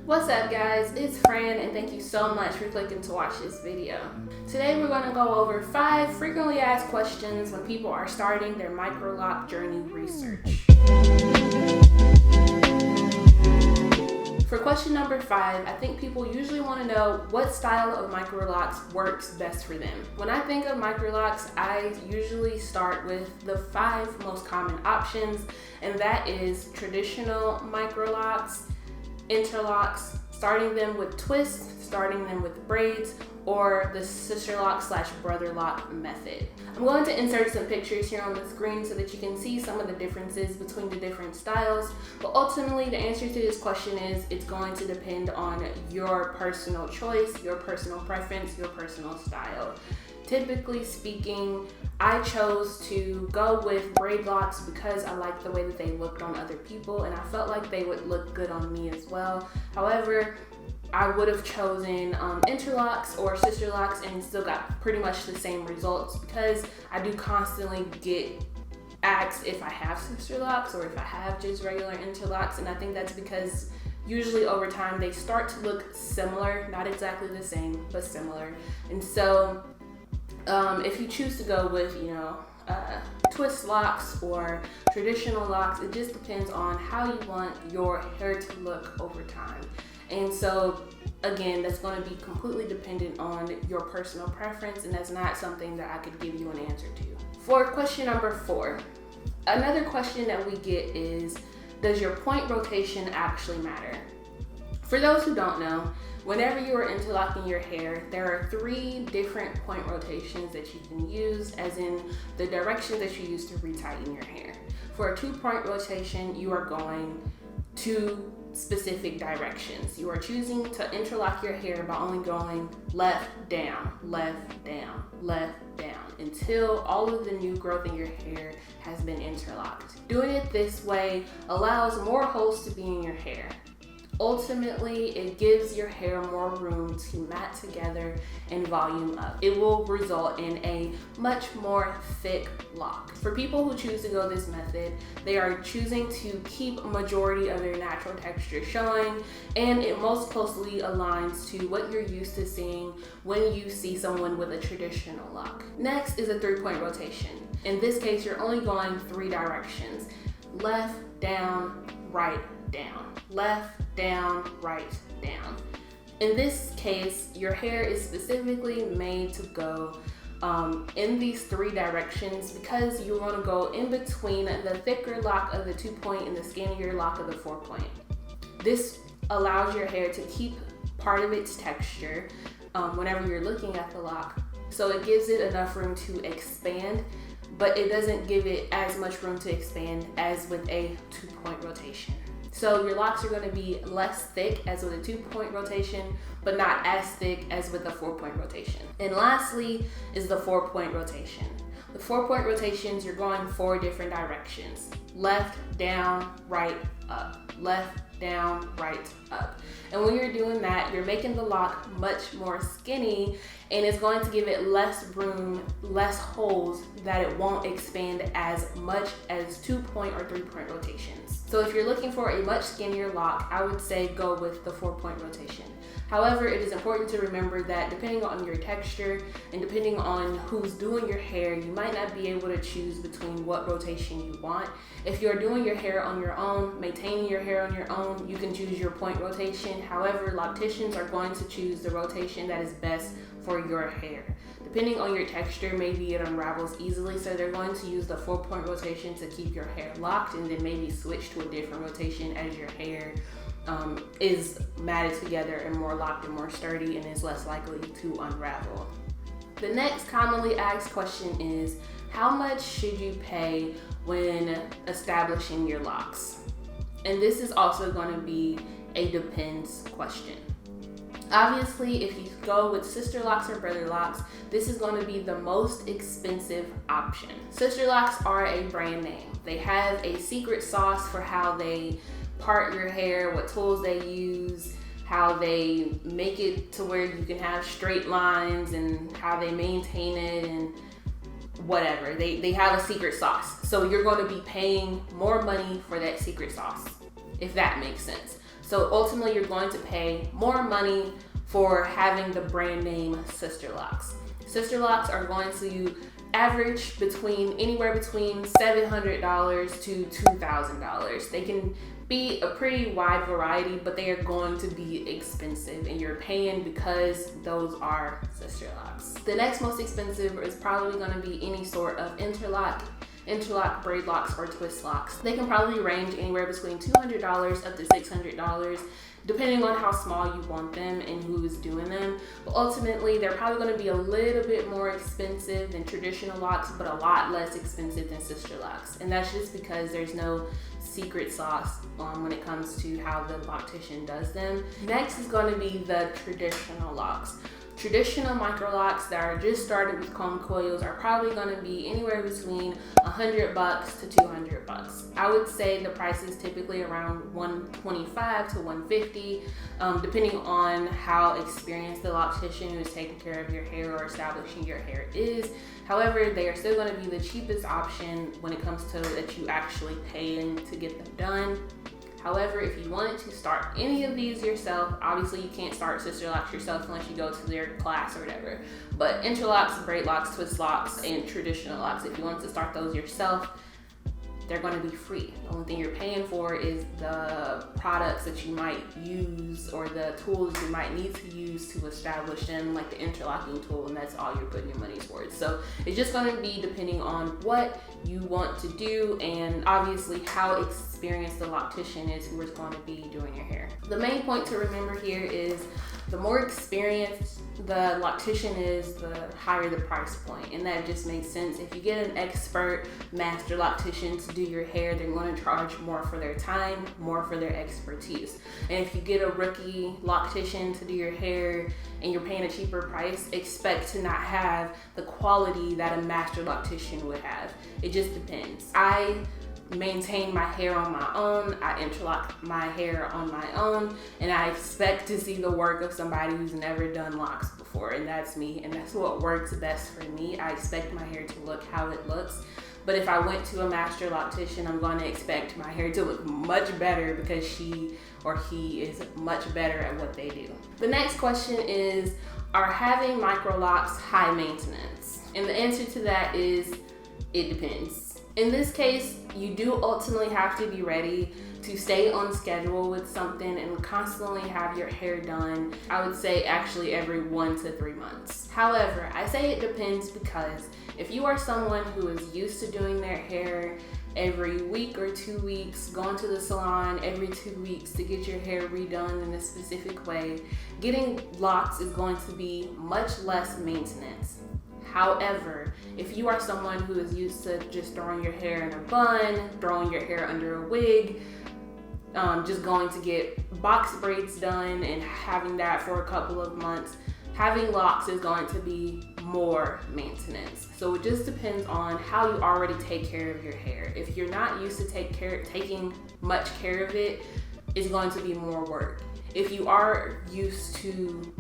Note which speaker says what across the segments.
Speaker 1: What's up guys, it's Fran and thank you so much for clicking to watch this video. Today we're going to go over 5 frequently asked questions when people are starting their Microlock Journey research. For question number 5, I think people usually want to know what style of Microlocks works best for them. When I think of Microlocks, I usually start with the 5 most common options, and that is traditional Microlocks, interlocks, starting them with twists, starting them with braids, or the sister lock / brother lock method. I'm going to insert some pictures here on the screen so that you can see some of the differences between the different styles, but ultimately the answer to this question is it's going to depend on your personal choice, your personal preference, your personal style. Typically speaking, I chose to go with BRAIDLOCS because I liked the way that they looked on other people and I felt like they would look good on me as well. However, I would have chosen interlocks or sister locks and still got pretty much the same results because I do constantly get asked if I have sister locks or if I have just regular interlocks, and I think that's because usually over time they start to look similar, not exactly the same, but similar. And so if you choose to go with, twist locks or traditional locks, it just depends on how you want your hair to look over time. And so again, that's going to be completely dependent on your personal preference, and that's not something that I could give you an answer to. For question number 4, another question that we get is, does your point rotation actually matter? For those who don't know, whenever you are interlocking your hair, there are 3 different point rotations that you can use, as in the direction that you use to retighten your hair. For a 2-point rotation, you are going 2 specific directions. You are choosing to interlock your hair by only going left, down, left, down, left, down, until all of the new growth in your hair has been interlocked. Doing it this way allows more holes to be in your hair. Ultimately, it gives your hair more room to mat together and volume up. It will result in a much more thick lock. For people who choose to go this method, they are choosing to keep a majority of their natural texture showing, and it most closely aligns to what you're used to seeing when you see someone with a traditional lock. Next is a 3-point rotation. In this case, you're only going 3 directions: left, down, right, down, left, down, right, down. In this case, your hair is specifically made to go in these 3 directions because you want to go in between the thicker lock of the 2-point and the skinnier lock of the 4-point. This allows your hair to keep part of its texture whenever you're looking at the lock, so it gives it enough room to expand, but it doesn't give it as much room to expand as with a 2-point rotation. So your locks are going to be less thick as with a 2-point rotation, but not as thick as with a 4-point rotation. And lastly is the 4-point rotation. With 4-point rotations, you're going 4 different directions: left, down, right, up, left, down, right, up. And when you're doing that, you're making the lock much more skinny, and it's going to give it less room, less holes, that it won't expand as much as 2-point or 3-point rotations. So if you're looking for a much skinnier lock, I would say go with the 4-point rotation. However, it is important to remember that depending on your texture and depending on who's doing your hair, you might not be able to choose between what rotation you want. If you're doing your hair on your own, maintaining your hair on your own, you can choose your point rotation. However, locticians are going to choose the rotation that is best for your hair. Depending on your texture, maybe it unravels easily, so they're going to use the 4-point rotation to keep your hair locked, and then maybe switch to a different rotation as your hair is matted together and more locked and more sturdy and is less likely to unravel. The next commonly asked question is, how much should you pay when establishing your locks? And this is also going to be a depends question. Obviously, if you go with sister locks or brother locks, this is going to be the most expensive option. Sister locks are a brand name. They have a secret sauce for how they part your hair, what tools they use, how they make it to where you can have straight lines, and how they maintain it, and whatever. They have a secret sauce. So you're going to be paying more money for that secret sauce, if that makes sense. So ultimately you're going to pay more money for having the brand name Sister Locks. Sister Locks are going to average anywhere between $700 to $2,000. They can be a pretty wide variety, but they are going to be expensive, and you're paying because those are Sister Locks. The next most expensive is probably going to be any sort of interlock, braid locks, or twist locks. They can probably range anywhere between $200 up to $600, depending on how small you want them and who is doing them. But ultimately, they're probably going to be a little bit more expensive than traditional locks, but a lot less expensive than Sister Locks. And that's just because there's no secret sauce when it comes to how the loctician does them. Next is going to be the traditional locks. Traditional Microlocks that are just started with comb coils are probably going to be anywhere between $100 to $200. I would say the price is typically around $125 to $150, depending on how experienced the loctician who is taking care of your hair or establishing your hair is. However, they are still going to be the cheapest option when it comes to that you actually pay to get them done. However, if you wanted to start any of these yourself, obviously you can't start Sister Locks yourself unless you go to their class or whatever. But interlocks, braid locks, twist locks, and traditional locks, if you wanted to start those yourself, they're going to be free. The only thing you're paying for is the products that you might use or the tools you might need to use to establish them, like the interlocking tool, and that's all you're putting your money towards. So it's just going to be depending on what you want to do and obviously how experienced the loctician is who is going to be doing your hair. The main point to remember here is the more experienced the loctician is, the higher the price point. And that just makes sense. If you get an expert master loctician to do your hair, they're going to charge more for their time, more for their expertise. And if you get a rookie loctician to do your hair and you're paying a cheaper price, expect to not have the quality that a master loctician would have. It just depends. I maintain my hair on my own, I interlock my hair on my own, and I expect to see the work of somebody who's never done locks before, and that's me, and that's what works best for me. I expect my hair to look how it looks. But if I went to a master loctician, I'm going to expect my hair to look much better because she or he is much better at what they do. The next question is, are having microlocks high maintenance? And the answer to that is, it depends. In this case, you do ultimately have to be ready to stay on schedule with something and constantly have your hair done. I would say actually every 1 to 3 months. However, I say it depends because if you are someone who is used to doing their hair every week or 2 weeks, going to the salon every 2 weeks to get your hair redone in a specific way, getting locks is going to be much less maintenance. However, if you are someone who is used to just throwing your hair in a bun, throwing your hair under a wig, just going to get box braids done and having that for a couple of months, having locks is going to be more maintenance. So it just depends on how you already take care of your hair. If you're not used to taking much care of it, it's going to be more work. If you are used to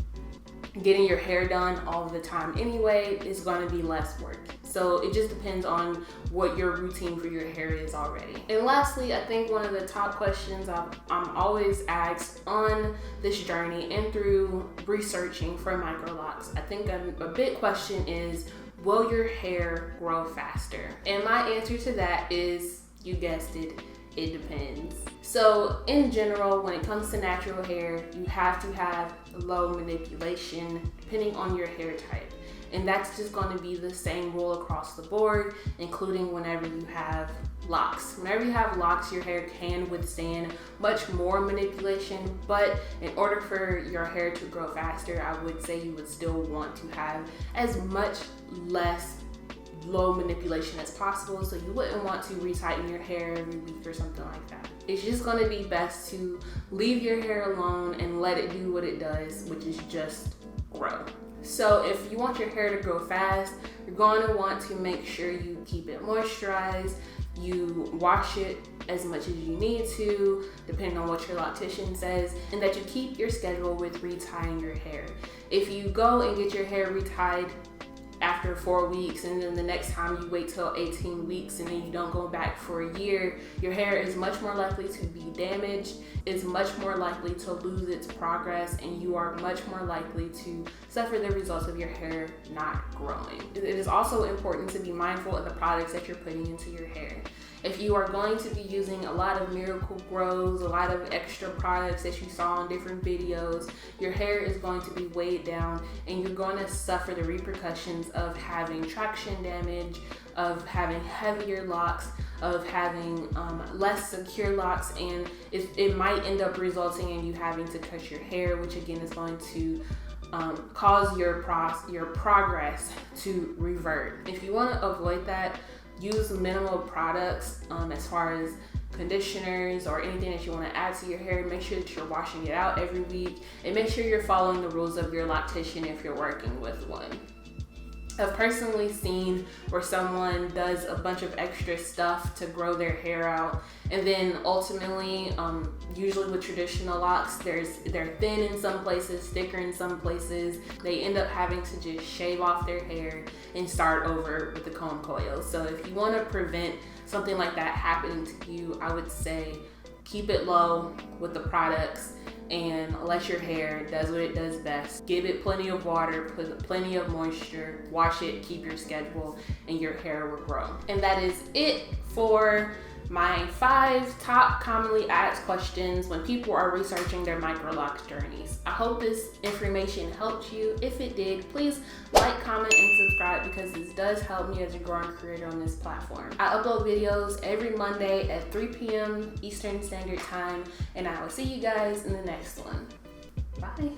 Speaker 1: getting your hair done all the time anyway, it's going to be less work. So it just depends on what your routine for your hair is already. And lastly, I think one of the top questions I'm always asked on this journey and through researching for microlocks, I think a big question is, will your hair grow faster? And my answer to that is, you guessed it, it depends. So in general, when it comes to natural hair, you have to have low manipulation depending on your hair type. And that's just going to be the same rule across the board, including whenever you have locks. Whenever you have locks, your hair can withstand much more manipulation, but in order for your hair to grow faster, I would say you would still want to have as much less low manipulation as possible. So you wouldn't want to retighten your hair every week or something like that. It's just going to be best to leave your hair alone and let it do what it does, which is just grow. So if you want your hair to grow fast, you're going to want to make sure you keep it moisturized, you wash it as much as you need to, depending on what your loctician says, and that you keep your schedule with retying your hair. If you go and get your hair retied after 4 weeks, and then the next time you wait till 18 weeks and then you don't go back for a year, your hair is much more likely to be damaged, is much more likely to lose its progress, and you are much more likely to suffer the results of your hair not growing. It is also important to be mindful of the products that you're putting into your hair. If you are going to be using a lot of Miracle Grows, a lot of extra products that you saw in different videos, your hair is going to be weighed down and you're going to suffer the repercussions of having traction damage, of having heavier locks, of having less secure locks, and it might end up resulting in you having to cut your hair, which again is going to cause your progress to revert. If you want to avoid that, use minimal products as far as conditioners or anything that you want to add to your hair. Make sure that you're washing it out every week, and make sure you're following the rules of your loctician if you're working with one. I've personally seen where someone does a bunch of extra stuff to grow their hair out, and then ultimately, usually with traditional locks, they're thin in some places, thicker in some places. They end up having to just shave off their hair and start over with the comb coils. So if you want to prevent something like that happening to you, I would say keep it low with the products and let your hair does what it does best. Give it plenty of water, put plenty of moisture, wash it, keep your schedule, and your hair will grow. And that is it for my 5 top commonly asked questions when people are researching their Microlocks journeys. I hope this information helped you. If it did, please like, comment, and subscribe, because this does help me as a growing creator on this platform. I upload videos every Monday at 3 p.m. Eastern Standard Time, and I will see you guys in the next one. Bye.